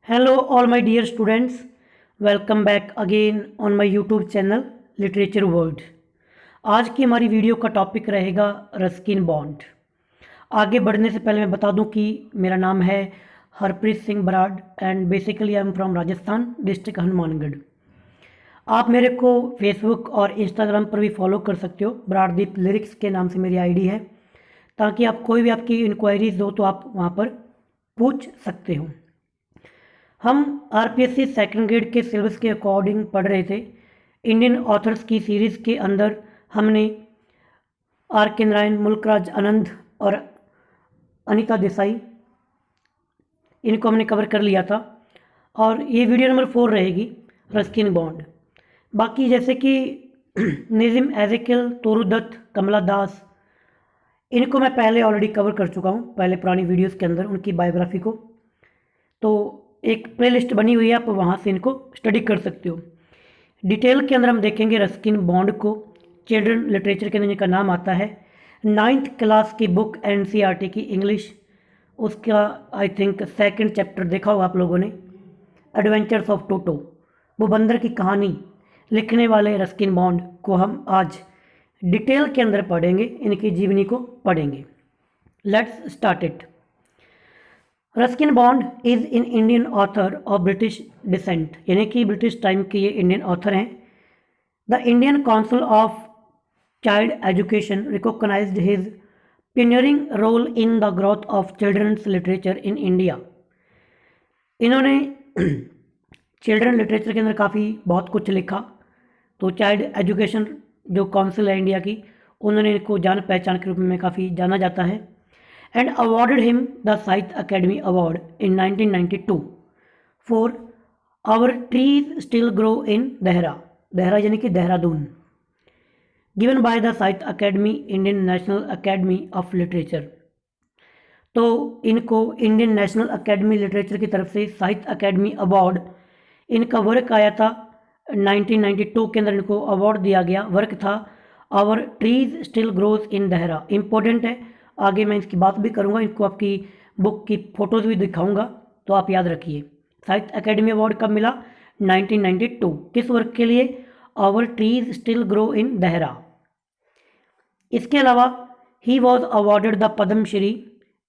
Hello, all my dear students. Welcome back again on my YouTube channel literature world. आज की हमारी video का topic रहेगा Ruskin bond. आगे बढ़ने से पहले मैं बता दूं कि मेरा नाम है Harpreet Singh Brar and basically I am from Rajasthan district Hanumangarh. आप मेरे को फेसबुक और इंस्टाग्राम पर भी फॉलो कर सकते हो। बराड़दीप लिरिक्स के नाम से मेरी आईडी है, ताकि आप कोई भी आपकी इंक्वायरीज हो तो आप वहाँ पर पूछ सकते हो। हम आरपीएससी सेकंड ग्रेड के सिलेबस के अकॉर्डिंग पढ़ रहे थे। इंडियन ऑथर्स की सीरीज़ के अंदर हमने आर के नारायण, मुल्कराज आनंद और अनीता देसाई, इनको हमने कवर कर लिया था और ये वीडियो नंबर 4 रहेगी रस्किन बॉन्ड। बाकी जैसे कि निज़िम एजेकिल, तोरुदत्त, कमला दास, इनको मैं पहले ऑलरेडी कवर कर चुका हूँ पहले पुरानी वीडियोस के अंदर उनकी बायोग्राफी को। तो एक प्लेलिस्ट बनी हुई है, आप वहाँ से इनको स्टडी कर सकते हो। डिटेल के अंदर हम देखेंगे रस्किन बॉन्ड को। चिल्ड्रन लिटरेचर के अंदर इनका नाम आता है। 9th क्लास की बुक एनसीईआरटी की इंग्लिश, उसका आई थिंक सेकंड चैप्टर देखा होगा आप लोगों ने, एडवेंचर्स ऑफ टोटो। वो बंदर की कहानी लिखने वाले रस्किन बॉन्ड को हम आज डिटेल के अंदर पढ़ेंगे, इनकी जीवनी को पढ़ेंगे। Let's start it. Ruskin Bond is an Indian author of British descent, यानी कि ब्रिटिश टाइम के ये इंडियन ऑथर हैं। The Indian council of child education recognized his pioneering role in the growth of children's literature in India. इन्होंने children literature के अंदर काफ़ी बहुत कुछ लिखा। तो चाइल्ड एजुकेशन जो काउंसिल है इंडिया की, उन्होंने इनको जान पहचान के रूप में काफ़ी जाना जाता है। And awarded him the Sahitya Academy Award in 1992 for Our Trees Still Grow in Dehra, Dehra यानी कि Dehradun, given by the Sahitya Academy Indian National Academy of Literature। तो इनको इंडियन नेशनल अकेडमी लिटरेचर की तरफ से साहित्य अकेडमी अवार्ड, इनका work आया था 1992 के अंदर, इनको अवार्ड दिया गया। वर्क था our trees still grows in Dehra. Important है, आगे मैं इसकी बात भी करूंगा, इनको आपकी बुक की फ़ोटोज़ भी दिखाऊंगा, तो आप याद रखिए। साहित्य अकेडमी अवार्ड कब मिला? 1992। किस वर्क के लिए? Our trees still grow in Dehra. इसके अलावा he was awarded the Padma Shri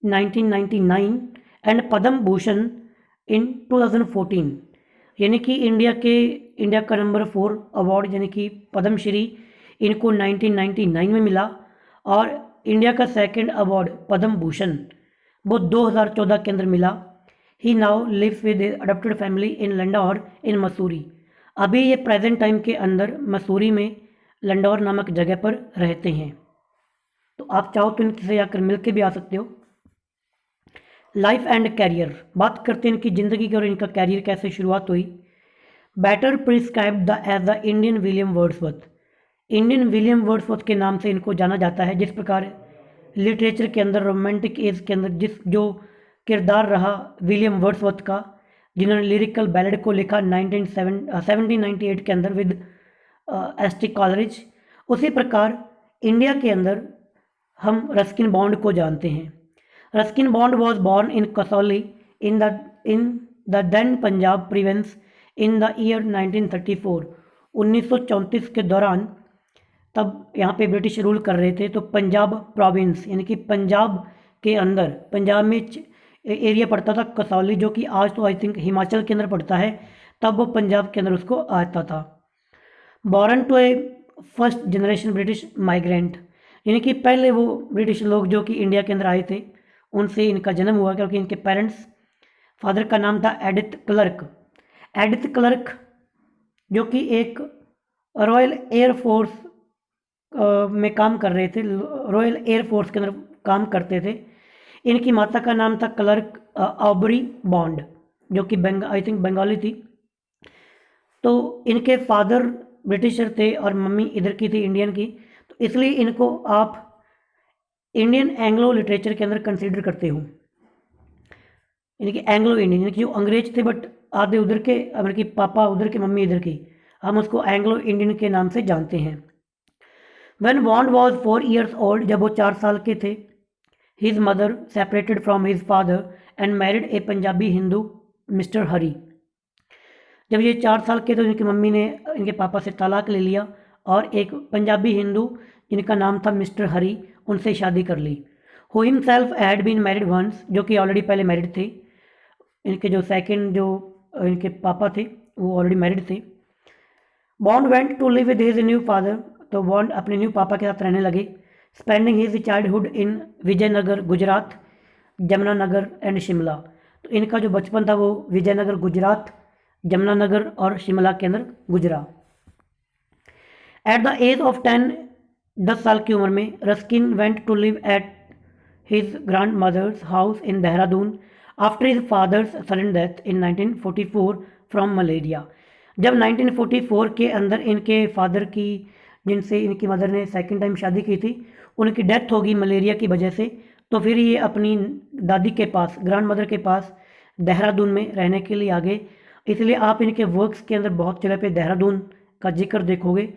1999 and Padma Bhushan in 2014, यानी कि इंडिया का नंबर 4 अवार्ड यानी कि पद्म श्री इनको 1999 में मिला, और इंडिया का सेकंड अवार्ड पद्म भूषण वो 2014 के अंदर मिला। He now lives with adopted family in Landour in Mussoorie. अभी ये प्रेजेंट टाइम के अंदर मसूरी में लंडौर नामक जगह पर रहते हैं। तो आप चाहो तो इनसे आकर मिल के भी आ सकते हो। लाइफ एंड कैरियर, बात करते हैं इनकी ज़िंदगी की और इनका कैरियर कैसे शुरुआत हुई। Better prescribed as the Indian William Wordsworth. Indian William Wordsworth के नाम से इनको जाना जाता है। जिस प्रकार लिटरेचर के अंदर रोमांटिक एज के अंदर जो किरदार रहा विलियम वर्ड्सवर्थ का, जिन्होंने लिरिकल बैलेड को लिखा 1798 के अंदर विद एस.टी. कॉलरिज, उसी प्रकार इंडिया के अंदर हम रस्किन बॉन्ड को जानते हैं। Ruskin Bond was born in Kasauli in the then Punjab province in the year 1934। 1934 के दौरान, तब यहाँ पे ब्रिटिश रूल कर रहे थे, तो पंजाब प्रोविंस यानी कि पंजाब के अंदर, पंजाब में एरिया पड़ता था कसौली, जो कि आज तो आई थिंक हिमाचल के अंदर पड़ता है, तब वो पंजाब के अंदर उसको आता था। Born to a first generation British migrant, यानी कि पहले वो ब्रिटिश लोग जो कि इंडिया के अंदर आए थे, उनसे इनका जन्म हुआ, क्योंकि इनके पेरेंट्स, फादर का नाम था एडिथ क्लर्क। एडिथ क्लर्क जो कि एक रॉयल एयरफोर्स में काम कर रहे थे, रॉयल एयरफोर्स के अंदर काम करते थे। इनकी माता का नाम था क्लर्क ऑबरी बॉन्ड, जो कि आई थिंक बंगाली थी। तो इनके फादर ब्रिटिशर थे और मम्मी इधर की थी, इंडियन की, तो इसलिए इनको आप इंडियन एंग्लो लिटरेचर के अंदर कंसीडर करते हो, यानी कि एंग्लो इंडियन, यानी कि जो अंग्रेज थे बट आधे उधर के, मतलब कि पापा उधर के मम्मी इधर की, हम उसको एंग्लो इंडियन के नाम से जानते हैं। When Bond was 4 years old, जब वो 4 साल के थे, his mother separated from his father and married a Punjabi Hindu mister Hari. जब ये 4 साल के थे तो इनकी मम्मी ने इनके पापा से तलाक ले लिया और एक पंजाबी हिंदू जिनका नाम था मिस्टर हरी उनसे शादी कर ली। Who himself had been married once, जो कि ऑलरेडी पहले मैरिड थे। इनके जो सेकंड जो इनके पापा थे वो ऑलरेडी मैरिड थे। Bond went to live with his new father, तो बॉन्ड अपने न्यू पापा के साथ रहने लगे। Spending his childhood in Vijaynagar Gujarat, Jamnagar and Shimla. तो इनका जो बचपन था वो विजयनगर गुजरात, जमुनानगर और शिमला के अंदर गुजरा। एट द एज ऑफ 10 साल की उम्र में Ruskin went to live at his grand mother's house in Dehradun after his father's sudden death in 1944 from malaria. जब 1944 के अंदर इनके फादर की, जिनसे इनकी मदर ने सेकंड टाइम शादी की थी, उनकी डेथ होगी मलेरिया की वजह से, तो फिर ये अपनी दादी के पास, ग्रैंड मदर के पास देहरादून में रहने के लिए आ गए। इसलिए आप इनके वर्क्स के अंदर बहुत जगह पे देहरादून का जिक्र देखोगे।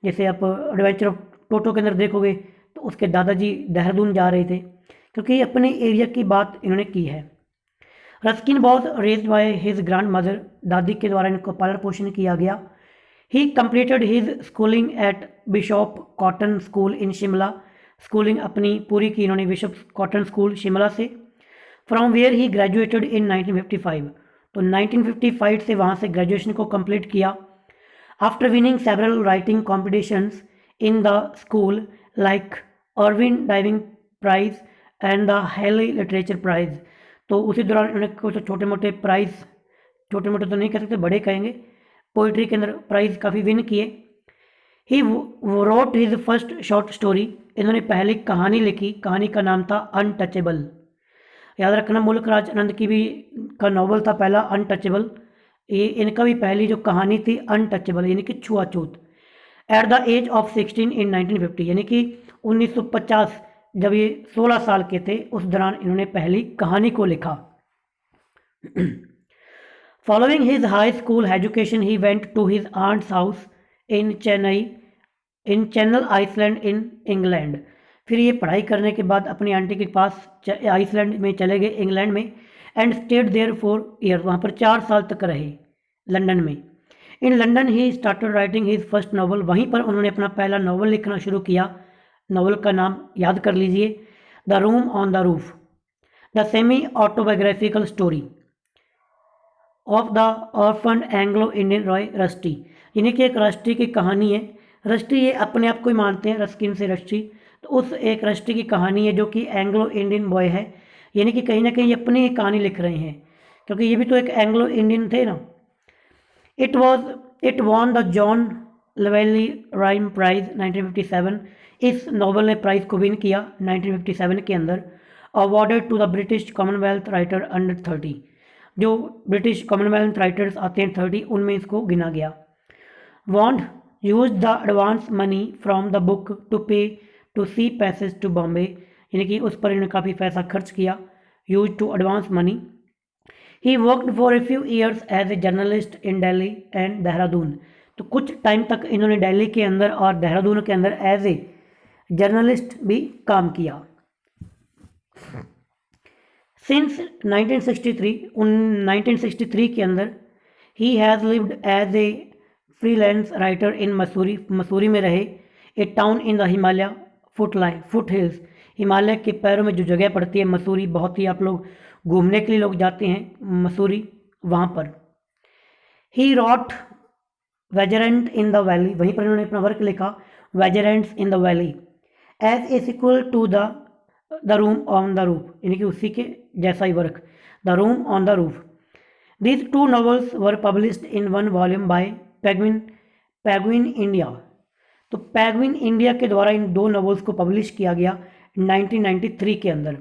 जैसे आप एडवेंचर ऑफ टोटो के अंदर देखोगे तो उसके दादाजी देहरादून जा रहे थे, क्योंकि अपने एरिया की बात इन्होंने की है। Ruskin was raised by his grand mother, दादी के द्वारा इनको पालन पोषण किया गया। He completed his schooling at Bishop Cotton school in Shimla, schooling अपनी पूरी की इन्होंने बिशप कॉटन स्कूल शिमला से। From where he graduated in 1955, तो 1955 से वहाँ से ग्रेजुएशन को कंप्लीट किया। After winning several writing competitions in the school like Irwin diving prize and the Hailey literature prize, तो उसी दौरान उन्होंने कुछ छोटे मोटे प्राइज़, छोटे मोटे तो नहीं कह सकते, बड़े कहेंगे, पोइट्री के अंदर प्राइज़ काफ़ी विन किए। He wrote his first short story, इन्होंने पहली कहानी लिखी, कहानी का नाम था अनटचेबल। याद रखना मुल्क राज आनंद की भी का नॉवल था पहला अनटचेबल, ये इनका भी पहली जो कहानी थी अनटचेबल यानी कि छुआछूत। एट द एज ऑफ 16 इन 1950, यानी कि 1950, जब ये 16 साल के थे उस दौरान इन्होंने पहली कहानी को लिखा। Following his high school education he went to his aunt's house in channel island in England. फिर ये पढ़ाई करने के बाद अपनी आंटी के पास आइसलैंड में चले गए, इंग्लैंड में। And stayed there for year, वहाँ पर 4 साल तक रहे लंदन में। In London he started writing his first novel, वहीं पर उन्होंने अपना पहला नॉवल लिखना शुरू किया। नॉवल का नाम याद कर लीजिए, the room on the roof, the semi autobiographical story of the orphan Anglo Indian Roy rusty, यानी कि एक रस्टी की कहानी है। रस्टी ये अपने आप को ही मानते हैं, रस्किन से रस्टी, तो उस एक रस्टी की कहानी है जो कि एंग्लो इंडियन बॉय है, यानी कि कहीं ना कहीं अपनी ही कहानी लिख रहे हैं, क्योंकि ये भी तो एक एंग्लो इंडियन थे ना। It won the John Llewellyn Rhys prize 1957, इस नॉवल ने प्राइज़ को विन किया 1957 के अंदर। Awarded to the British Commonwealth writer under 30, जो ब्रिटिश कॉमनवेल्थ राइटर्स आते हैं 30 उनमें इसको गिना गया। Bond use the advance money from the book to pay to sea passage to Bombay, यानी कि उस पर इन्होंने काफ़ी पैसा खर्च किया, use to advance money. He worked for a few years as a journalist in Delhi and Dehradun, तो कुछ टाइम तक इन्होंने दिल्ली के अंदर और देहरादून के अंदर एज ए जर्नलिस्ट भी काम किया। सिंस 1963 के अंदर he has lived as a freelance writer in Mussoorie, Mussoorie में रहे। A town in the Himalaya foothills, Himalaya के पैरों में जो जगह पड़ती है मसूरी, बहुत ही आप लोग घूमने के लिए लोग जाते हैं मसूरी, वहाँ पर। He wrote vagrant in the valley, वहीं पर इन्होंने अपना वर्क लिखा vagrants in the valley as a sequel to the room on the roof, यानी कि उसी के जैसा ही work, the room on the roof. These 2 novels were published in 1 volume by Penguin India, तो पेंगुइन इंडिया के द्वारा इन 2 novels को पब्लिश किया गया 1993 के अंदर।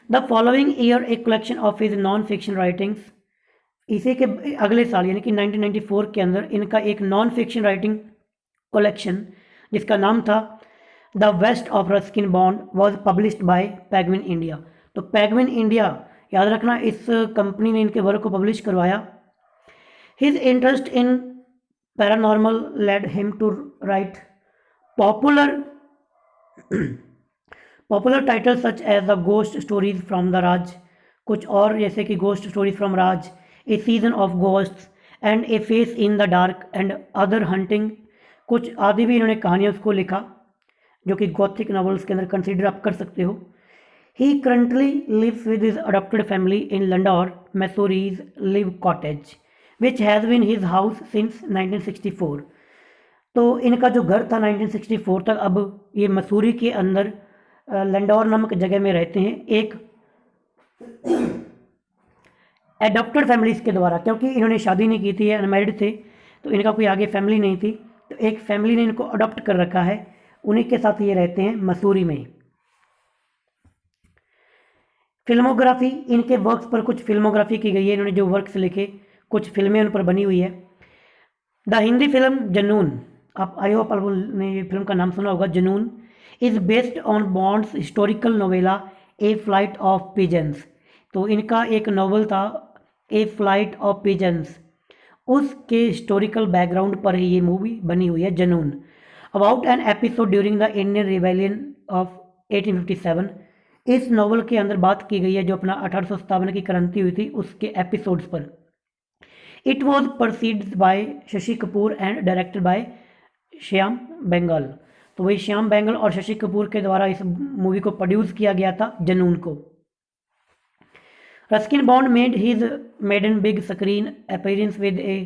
The following year a collection of his non fiction writings, इसी के अगले साल यानी कि 1994 के अंदर इनका एक नॉन फिक्शन राइटिंग कलेक्शन जिसका नाम था the best of Ruskin Bond was published by Penguin India. तो पेंगुइन इंडिया, याद रखना, इस कंपनी ने इनके वर्क को पब्लिश करवाया। His interest in paranormal led him to write popular titles such as the ghost stories from the Raj कुछ और जैसे कि ghost stories from Raj, a season of ghosts and a face in the dark and other haunting, कुछ आदि भी इन्होंने कहानियाँ उसको लिखा जो कि गॉथिक नॉवेल्स के अंदर कंसीडर आप कर सकते हो। He currently lives with his adopted family in Landor, Missouri's Live Cottage, which has been his house since 1964. तो इनका जो घर था 1964 तक, अब ये मसूरी के अंदर लंडौर नामक जगह में रहते हैं एक एडॉप्टेड फैमिलीज़ के द्वारा, क्योंकि इन्होंने शादी नहीं की थी, अनमैरिड थे, तो इनका कोई आगे फैमिली नहीं थी, तो एक फैमिली ने इनको अडॉप्ट कर रखा है, उन्हीं के साथ ये रहते हैं मसूरी में। फिल्मोग्राफी, इनके वर्क्स पर कुछ फिल्मोग्राफी की गई है, इन्होंने जो वर्क्स लिखे कुछ फिल्में उन पर बनी हुई है। द हिंदी फिल्म जनून, आप आई होप आपने ये फिल्म का नाम सुना होगा, Junoon is based on Bond's historical novella a flight of pigeons. तो इनका एक नॉवल था ए फ्लाइट ऑफ पिजन्स, उसके हिस्टोरिकल बैकग्राउंड पर ही ये मूवी बनी हुई है Junoon. About an episode during the Indian rebellion of 1857, इस नॉवल के अंदर बात की गई है जो अपना 1857 की क्रांति हुई थी उसके एपिसोड्स पर। It was produced by Shashi Kapoor and directed by Shyam Benegal. तो वही श्याम बेंगल और शशि कपूर के द्वारा इस मूवी को प्रोड्यूस किया गया था जनून को। Ruskin Bond made his maiden big screen appearance with a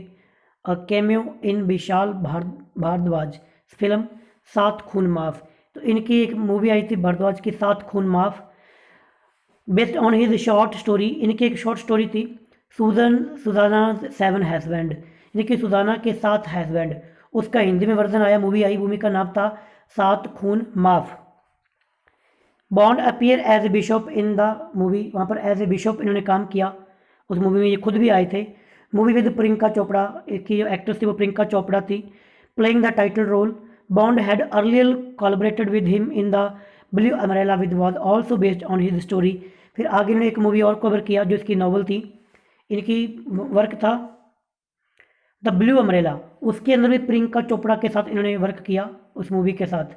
cameo in Vishal Bharadwaj film Saat Khoon माफ। तो इनकी एक मूवी आई थी भारद्वाज की सात खून माफ, based on his short story. इनकी एक शॉर्ट स्टोरी थी सुजाना 7 हस्बैंड, इनकी सुजाना के 7 हस्बैंड, उसका हिंदी में वर्जन आया, मूवी आई, मूवी का नाम था Saat Khoon Maaf. Bond appear as a bishop in the movie, वहाँ पर एज ए बिशप इन्होंने काम किया उस मूवी में, ये खुद भी आए थे। मूवी विद प्रियंका चोपड़ा, की जो एक्ट्रेस थी वो प्रियंका चोपड़ा थी, playing the title role. Bond had earlier collaborated with him in the Blue Umbrella, which was also based on his story। फिर आगे इन्होंने एक मूवी और कवर किया जो इसकी नॉवल थी, इनकी वर्क था द ब्लू अम्ब्रेला, उसके अंदर भी प्रियंका चोपड़ा के साथ इन्होंने वर्क किया उस मूवी के साथ।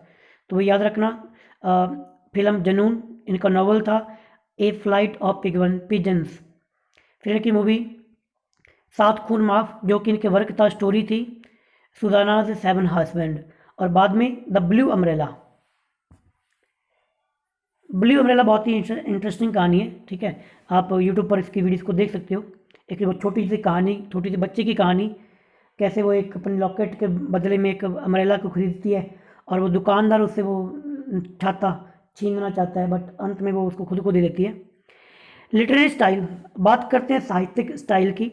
तो वो याद रखना, फिल्म जनून, इनका नॉवल था ए फ्लाइट ऑफ पिजन्स। फिर इनकी मूवी सात खून माफ जो कि इनके वर्क था, स्टोरी थी सुजानाज 7 हस्बैंड, और बाद में the blue umbrella. Blue umbrella बहुत ही इंटरेस्टिंग कहानी है, ठीक है, आप यूट्यूब पर इसकी वीडियोस को देख सकते हो। एक वो छोटी सी कहानी, छोटी सी बच्चे की कहानी, कैसे वो एक अपने लॉकेट के बदले में एक अम्ब्रेला को खरीदती है और वो दुकानदार उससे वो छाता छीनना चाहता है, बट अंत में वो उसको खुद को दे देती है। लिटरेरी स्टाइल, बात करते हैं साहित्यिक स्टाइल की।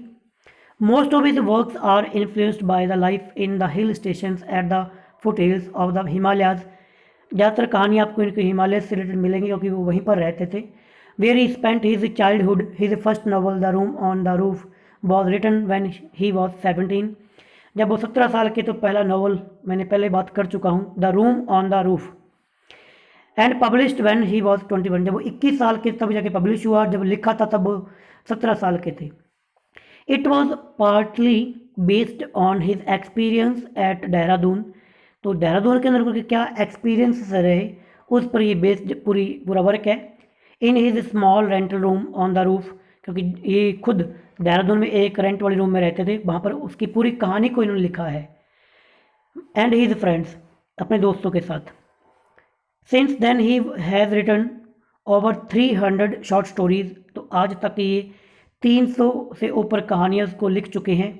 Most of his works are influenced by the life in the hill stations at the foothills of the Himalayas. ज़्यादातर कहानी आपको इनके हिमालय से रिलेटेड मिलेंगी क्योंकि वो वहीं पर रहते थे। Where he spent his childhood, his first novel the room on the roof was written when he was 17। जब वो 17 साल के, तो पहला नॉवल मैंने पहले बात कर चुका हूँ, the room on the roof, and published when he was 21। जब वो 21 साल के तब जाके पब्लिश हुआ, जब लिखा था तब वो 17 साल के थे। It was partly based on his experience eight Dehradun. तो देहरादून के अंदर क्या एक्सपीरियंस रहे उस पर ये बेस्ड पूरा वर्क है। In his small rental room on the roof, क्योंकि ये खुद देहरादून में एक रेंट वाले रूम में रहते थे, वहाँ पर उसकी पूरी कहानी को इन्होंने लिखा है। एंड हिज फ्रेंड्स, अपने दोस्तों के साथ। Since then he has written over 300 short stories. तो आज तक ये 300 से ऊपर कहानियाँ को लिख चुके हैं,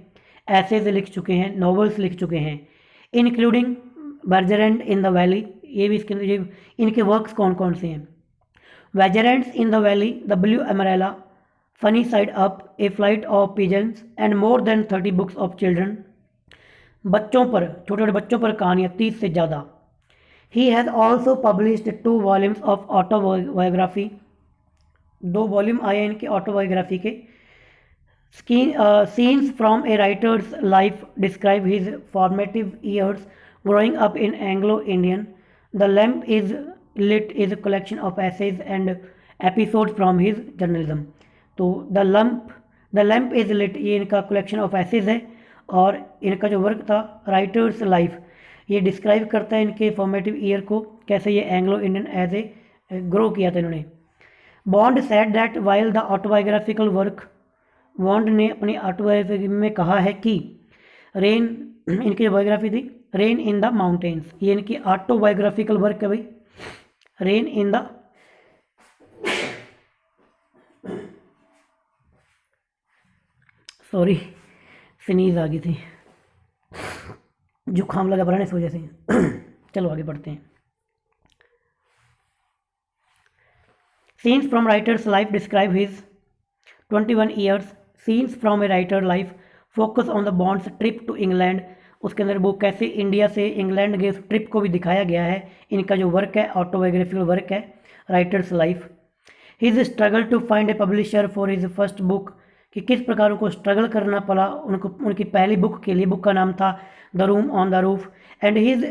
ऐसेज लिख चुके हैं, नॉवेल्स लिख चुके हैं, इंक्लूडिंग वेजरेंट इन द वैली। ये भी इसके अंदर इनके वर्क्स कौन कौन से हैं? Vagrants in the valley, the blue umbrella, funny side up, a flight of pigeons and more than 30 books of children. बच्चों पर, छोटे छोटे बच्चों पर कहानियाँ 30 से ज़्यादा। He has also published 2 volumes of autobiography. 2 volume आए हैं इनके ऑटोबायोग्राफी के। Scenes from a writer's life describe his formative years growing up in Anglo-Indian. The Lamp is Lit is a collection of essays and episodes from his journalism. तो The Lamp is Lit ये इनका collection of essays है, और इनका जो work था writers life, ये describe करता है इनके फॉर्मेटिव ईयर को, कैसे ये Anglo Indian as a grow किया था इन्होंने। Bond said that while the autobiographical work, Bond ने अपनी ऑटोबायोग्राफी में कहा है कि रेन, इनकी जो बायोग्राफी थी रेन इन द माउंटेन्स, ये इनकी ऑटोबायोग्राफिकल वर्क है भाई, rain in the, sorry sneeze आ गई थी, जुकाम लगा पड़ा ना इस वजह से। चलो आगे बढ़ते हैं। Scenes from writer's life describe his 21 years, scenes from a writer life focus on the Bond's trip to England, उसके अंदर वो कैसे इंडिया से इंग्लैंड गए उस ट्रिप को भी दिखाया गया है। इनका जो वर्क है ऑटोबायोग्राफिकल वर्क है, writer's life. His struggle to find a publisher for his first book, कि किस प्रकार उनको स्ट्रगल करना पड़ा उनको उनकी पहली बुक के लिए। बुक का नाम था the room on the roof. And his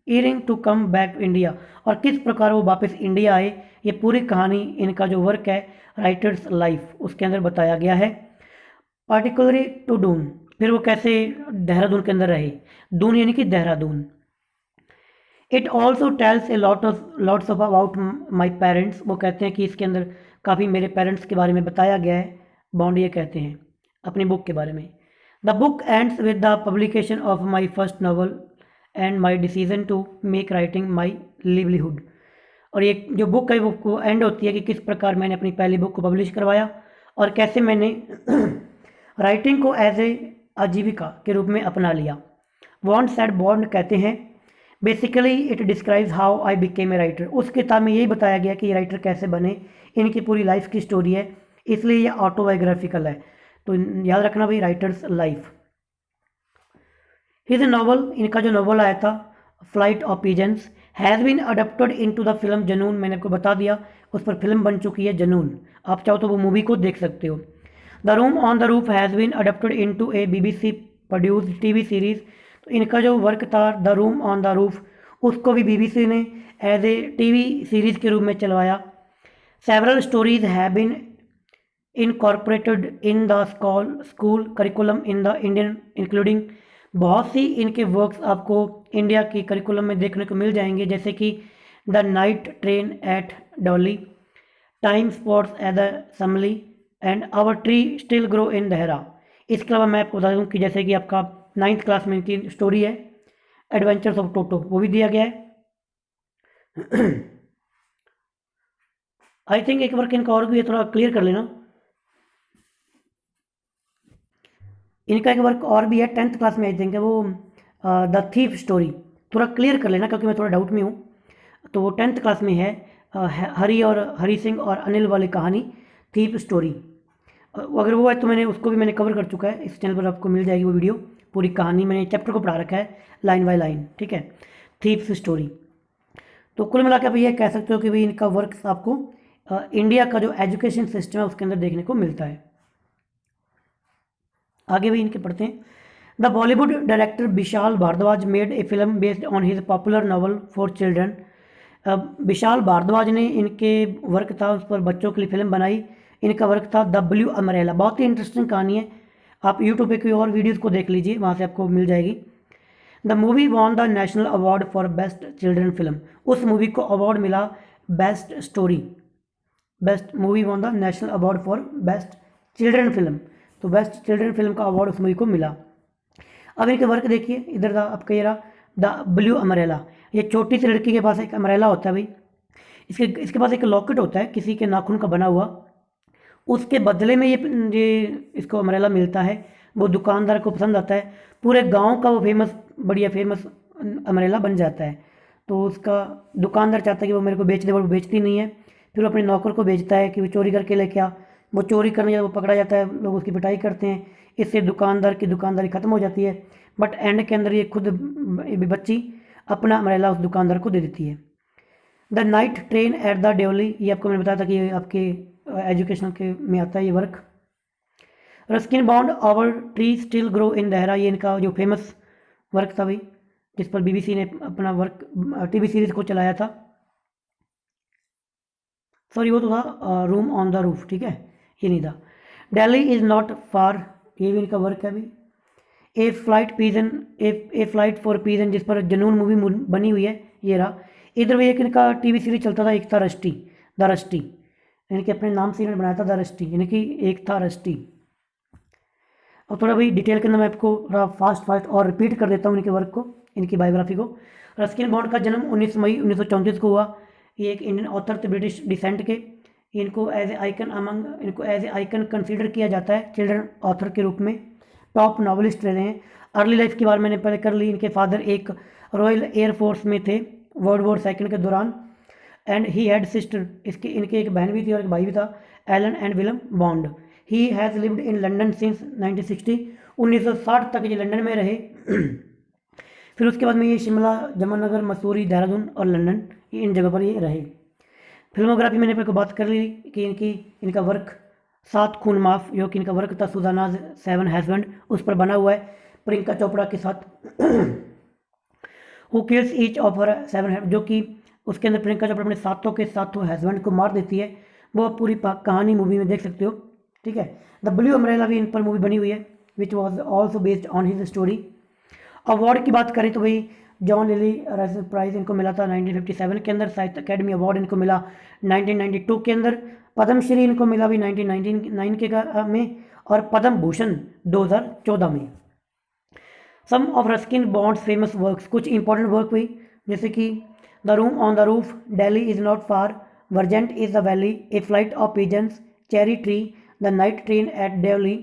yearning to come back to India, और किस प्रकार वो वापस इंडिया आए, ये पूरी कहानी इनका जो वर्क है राइटर्स लाइफ उसके अंदर बताया गया है। पार्टिकुलरली टू डून, फिर वो कैसे देहरादून के अंदर रहे, दून यानी कि Dehradun. It also tells A lots of about my parents, वो कहते हैं कि इसके अंदर काफ़ी मेरे पेरेंट्स के बारे में बताया गया है। बॉन्ड ये कहते हैं अपनी बुक के बारे में। The book ends with the publication of my first novel and my decision to make writing my livelihood, और ये जो बुक है वो एंड होती है कि किस प्रकार मैंने अपनी पहली बुक को पब्लिश करवाया और कैसे मैंने राइटिंग को एज ए आजीविका के रूप में अपना लिया। बॉन्ड सेड, बॉन्ड कहते हैं basically it describes how I became a writer, उस किताब में यही बताया गया कि राइटर कैसे बने, इनकी पूरी लाइफ की स्टोरी है, इसलिए ये ऑटोबायोग्राफिकल है। तो याद रखना भाई, राइटर्स लाइफ। हिज नॉवल, इनका जो नॉवल आया था flight of pigeons, has been adapted into the film Junoon, मैंने आपको बता दिया उस पर फिल्म बन चुकी है जनून, आप चाहो तो वो मूवी को देख सकते हो। The room on the roof has been adapted into a BBC produced TV series, तो इनका जो वर्क था the room on the roof उसको भी BBC ने एज ए टीवी सीरीज़ के रूप में चलवाया। Several stories have been incorporated in the school curriculum in the Indian, including, बहुत सी इनके वर्क्स आपको इंडिया की करिकुलम में देखने को मिल जाएंगे, जैसे कि the night train at Deoli, time stops at the Shamli and our tree still grow in Dehra. इसके अलावा मैं आपको बता दूँ कि जैसे कि आपका 9th क्लास में इनकी स्टोरी है एडवेंचर्स ऑफ टोटो, वो भी दिया गया है। आई थिंक एक वर्क इनका और भी थोड़ा क्लियर कर लेना, इनका एक वर्क और भी है 10th क्लास में आई थिंक है, वो द थीफ स्टोरी, थोड़ा क्लियर कर लेना क्योंकि मैं थोड़ा डाउट में हूँ। तो वो 10th क्लास में है, हरी सिंह और अनिल वाली कहानी थीफ स्टोरी। अगर वो है तो मैंने कवर कर चुका है, इस चैनल पर आपको मिल जाएगी वो वीडियो, पूरी कहानी मैंने चैप्टर को पढ़ा रखा है लाइन बाय लाइन, ठीक है, थीफ स्टोरी। तो कुल मिलाकर भाई ये कह सकते हो कि भाई इनका वर्क आपको इंडिया का जो एजुकेशन सिस्टम है उसके अंदर देखने को मिलता है। आगे भी इनके पढ़ते हैं। The Bollywood director Vishal Bhardwaj made a film based on his popular novel for children. Vishal Bhardwaj ने इनके वर्क था उस पर बच्चों के लिए फिल्म बनाई, इनका वर्क था द ब्लू अम्ब्रेला, बहुत ही इंटरेस्टिंग कहानी है, आप यूट्यूब पे कोई और वीडियोज़ को देख लीजिए, वहाँ से आपको मिल जाएगी। The movie won the national award for best children film, उस मूवी को अवार्ड मिला best story, best movie won the national award for best children film, तो बेस्ट चिल्ड्रन फिल्म का अवार्ड उस मूवी को मिला। अब इनके वर्क देखिए, इधर आपका ये रहा द ब्लू अम्ब्रेला, ये छोटी सी लड़की के पास एक अम्ब्रेला होता है भाई, इसके पास एक लॉकेट होता है किसी के नाखून का बना हुआ, उसके बदले में ये इसको अम्ब्रेला मिलता है, वो दुकानदार को पसंद आता है, पूरे गांव का वो बढ़िया फेमस अम्ब्रेला बन जाता है। तो उसका दुकानदार चाहता है कि वो मेरे को बेच दे, वो बेचती नहीं है, फिर वो अपने नौकर को बेचता है कि वो चोरी करके लेके आ, वो चोरी करने जाता है, वो पकड़ा जाता है, लोग उसकी पिटाई करते हैं, इससे दुकानदार की दुकानदारी ख़त्म हो जाती है। बट एंड के अंदर ये खुद बच्ची अपना अम्ब्रेला उस दुकानदार को दे देती है। The night train at the Deoli, ये आपको मैंने बताया था कि ये आपके एजुकेशन के में आता है ये work. Ruskin Bond our tree still grow in Dehra, ये इनका जो फेमस वर्क था भाई, जिस पर BBC ने अपना वर्क टीवी सीरीज को चलाया था, सॉरी वो तो था रूम ऑन द रूफ, ठीक है, ये नहीं था। दिल्ली इज़ नॉट फार, ये भी इनका वर्क है भाई। ए फ्लाइट फॉर पीजन, जिस पर जनून मूवी बनी हुई है, ये रहा। इधर भी एक इनका टीवी सीरीज चलता था, एक था द रस्टी, यानी कि अपने नाम से इन्होंने बनाया था द रस्टी, यानी कि एक था रस्टी। और थोड़ा भाई डिटेल के अंदर मैं आपको थोड़ा फास्ट और रिपीट कर देता हूँ इनके वर्क को, इनकी बायोग्राफी को। रस्किन बॉन्ड का जन्म 19 मई 1934 को हुआ। ये एक इंडियन ऑथर थे ब्रिटिश डिसेंट के। इनको एज ए आइकन कंसीडर किया जाता है चिल्ड्रन ऑथर के रूप में। टॉप नॉवलिस्ट रहे हैं। अर्ली लाइफ की बात मैंने पहले कर ली। इनके फादर एक रॉयल एयरफोर्स में थे वर्ल्ड वॉर सेकेंड के दौरान। एंड ही हैड सिस्टर, इनके एक बहन भी थी और एक भाई भी था, Alan and William Bond. He has lived in London since 1960, 1960 तक ये लंदन में रहे। फिर उसके बाद में ये शिमला, जमुनानगर, मसूरी, देहरादून और लंदन, इन जगह पर ये रहे। फिल्मोग्राफी मैंने आपको बात कर ली कि इनका वर्क 7 खून माफ, जो कि इनका वर्क था सुजाना 7 हस्बैंड, उस पर बना हुआ है प्रियंका चोपड़ा के साथ। Who kills each of her 7, जो कि उसके अंदर प्रियंका चोपड़ा अपने सातों के सातों हस्बैंड को मार देती है। वो आप पूरी कहानी मूवी में देख सकते हो, ठीक है। द ब्लू अम्ब्रेला भी इन पर मूवी बनी हुई है, which was also based on his story. Award की बात करें तो भाई जॉन लिली राइस प्राइज़ इनको मिला था 1957 के अंदर। साहित्य अकेडमी अवार्ड इनको मिला 1992 के अंदर। पद्मश्री इनको मिला भी 1999 के में, और पद्म भूषण 2014 में। Some of Ruskin Bond's famous works, कुछ इंपॉर्टेंट वर्क हुई, जैसे कि the room on the roof, Delhi is not far, वर्जेंट is the valley, a flight of pigeons, cherry tree, the night train at Deoli,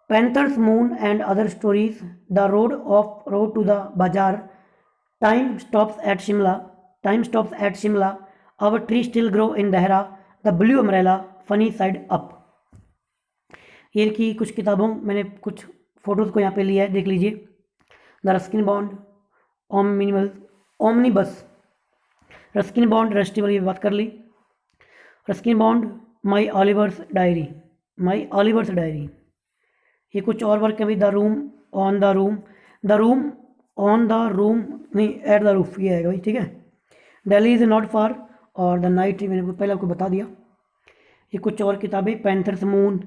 panther's moon and other stories, the road to the bazaar, time stops at Shimla, our tree still grow in Dehra, the blue umbrella, funny side up. ये की कुछ किताबों, मैंने कुछ photos को यहाँ पे लिया है, देख लीजिए। The Ruskin bond, omnibus, Ruskin bond rusty वाली बात कर ली। रस्किन बॉन्ड, माई ऑलिवर्स डायरी, ये कुछ और वर्क है भी। The room on the room नहीं, एट द रूफ, ये है भाई, ठीक है। डेली इज़ नॉट फार, और द नाइट, मैंने पहले आपको बता दिया। ये कुछ और किताबें, Panther's moon,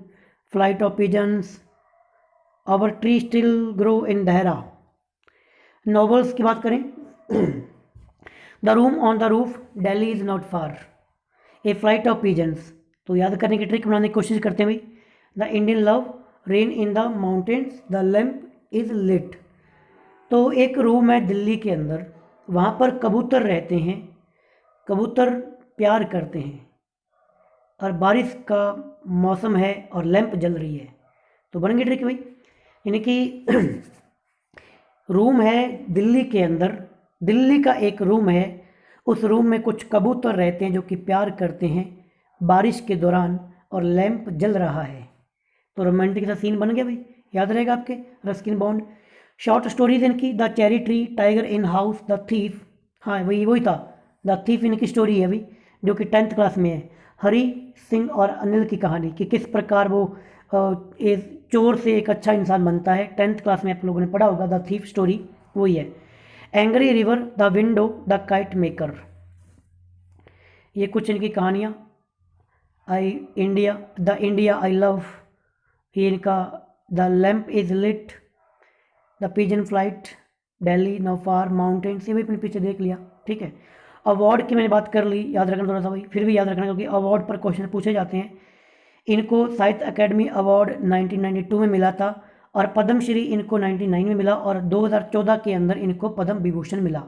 flight of pigeons, our tree still grow in Dehra. Novels की बात करें, the room on the roof, Delhi is not far, a flight of pigeons. तो याद करने की ट्रिक बनाने की कोशिश करते हैं भाई। The Indian love, rain in the mountains, the lamp is lit. तो एक रूम है दिल्ली के अंदर, वहाँ पर कबूतर रहते हैं, कबूतर प्यार करते हैं, और बारिश का मौसम है और लैंप जल रही है। तो बन गई ट्रिक भाई, यानी कि रूम है दिल्ली के अंदर, दिल्ली का एक रूम है, उस रूम में कुछ कबूतर रहते हैं जो कि प्यार करते हैं बारिश के दौरान, और लैंप जल रहा है। तो रोमांटिक सा सीन बन गया भाई, याद रहेगा आपके रस्किन बॉन्ड। शॉर्ट स्टोरीज इनकी, the cherry tree, tiger in house, the thief, हाँ वही था, द थीफ इनकी स्टोरी है अभी, जो कि 10th क्लास में है। हरी सिंह और अनिल की कहानी, कि किस प्रकार वो चोर से एक अच्छा इंसान बनता है, 10th क्लास में आप लोगों ने पढ़ा होगा, द थीफ स्टोरी वही है। Angry river, the window, the kite maker, ये कुछ इनकी कहानियाँ। द इंडिया आई लव, ये इनका the lamp is lit, the pigeon flight, Delhi no far, mountains, ये भी अपने पीछे देख लिया, ठीक है। अवार्ड की मैंने बात कर ली, याद रखना थोड़ा सा भाई, फिर भी याद रखना क्योंकि अवार्ड पर क्वेश्चन पूछे जाते हैं। इनको साहित्य अकेडमी अवार्ड 1992 में मिला था, और पद्मश्री इनको 99 में मिला, और 2014 के अंदर इनको पद्म विभूषण मिला,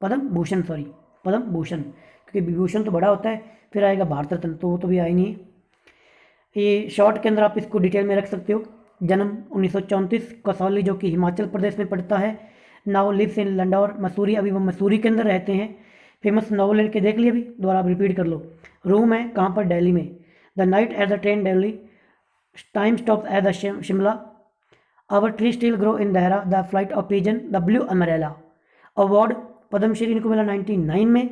पद्म भूषण, क्योंकि विभूषण तो बड़ा होता है, फिर आएगा भारत रत्न, तो वो तो भी आई नहीं है। ये शॉर्ट के अंदर आप इसको डिटेल में रख सकते हो। जन्म 1934, कसौली जो कि हिमाचल प्रदेश में पड़ता है। Now lives in Landour, Mussoorie, अभी वो मसूरी के अंदर रहते हैं। फेमस नॉवल इनके देख लिए अभी, दोबारा आप रिपीट कर लो। रूम है कहाँ पर, दिल्ली में। The night at the train Delhi, time stop at the Shimla, our tree still grow in Dehra, the flight of pigeon, the blue umbrella. Award Padmashri इनको मिला 99 में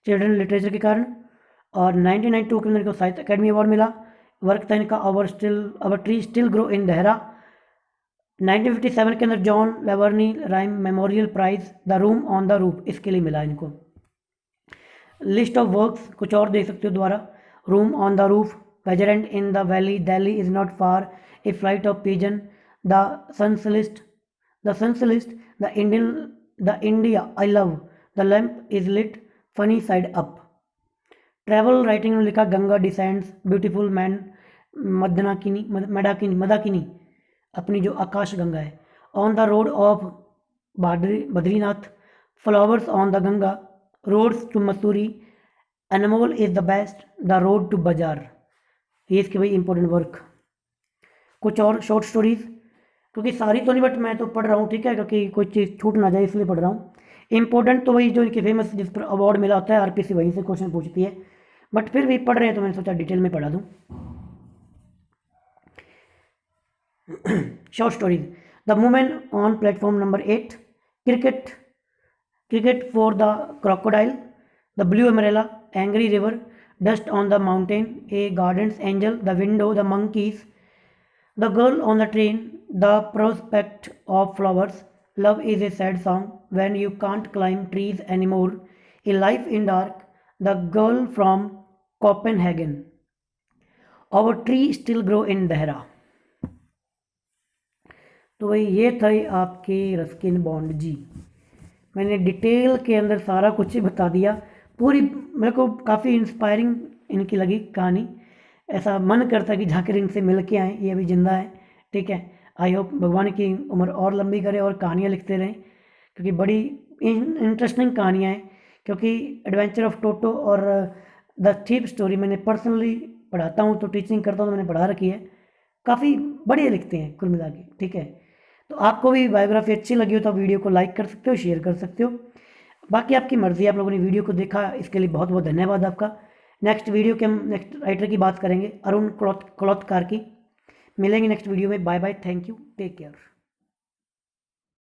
चिल्ड्रन लिटरेचर के कारण, और 1992 के अंदर इनको साहित्य अकेडमी अवार्ड मिला। वर्क था इनका our tree still grow in Dehra. 1957 के अंदर John Llewellyn Rhys memorial prize, the room on the roof, इसके लिए मिला इनको। लिस्ट ऑफ वर्क्स कुछ और देख सकते हो दोबारा। Room on the roof, vagrant in the valley, Delhi is not far, a flight of pigeon, the sensualist, the India I love, the lamp is lit, funny side up. Travel writing में लिखा Ganga descends beautiful Mandakini अपनी जो आकाश गंगा है। On the road of Badrinath, flowers on the Ganga, roads to Mussoorie, एनमोल is the best, the road to bazaar. ये इसके भाई इंपॉर्टेंट वर्क। कुछ और शॉर्ट स्टोरीज, क्योंकि सारी तो नहीं बट मैं तो पढ़ रहा हूँ, ठीक है, क्योंकि कोई चीज़ छूट ना जाए इसलिए पढ़ रहा हूँ। इंपॉर्टेंट तो वही जो इनके फेमस जिस पर अवार्ड मिला होता है, आरपीएससी वहीं से क्वेश्चन पूछती है, बट फिर भी पढ़ रहे हैं तो मैंने सोचा डिटेल में पढ़ा दूँ। Short stories, the women on platform number 8, cricket for the crocodile, the blue umbrella, angry river, dust on the mountain, a garden's angel, the window, the monkeys, the girl on the train, the prospect of flowers, love is a sad song when you can't climb trees anymore, a life in dark, the girl from Copenhagen, our tree still grow in Dehra। तो भाई ये थे आपके Ruskin bond जी। मैंने detail के अंदर सारा कुछ ही बता दिया। पूरी मेरे को काफ़ी इंस्पायरिंग इनकी लगी कहानी, ऐसा मन करता है कि जाकर इनसे मिल के आएँ, ये अभी ज़िंदा है, ठीक है। आई होप भगवान की उम्र और लंबी करे और कहानियाँ लिखते रहें, क्योंकि बड़ी इंटरेस्टिंग कहानियाँ हैं। क्योंकि एडवेंचर ऑफ टोटो और द थीप स्टोरी मैंने पर्सनली पढ़ाता हूँ, तो टीचिंग करता हूँ तो मैंने पढ़ा रखी है, काफ़ी बढ़िया लिखते हैं कुल मिला के, ठीक है। तो आपको भी बायोग्राफी अच्छी लगी हो तो आप वीडियो को लाइक कर सकते हो, शेयर कर सकते हो, बाकी आपकी मर्ज़ी। आप लोगों ने वीडियो को देखा, इसके लिए बहुत बहुत धन्यवाद आपका। नेक्स्ट वीडियो के हम नेक्स्ट राइटर की बात करेंगे, अरुण क्लॉथकार की। मिलेंगे नेक्स्ट वीडियो में। Bye bye, thank you, take care.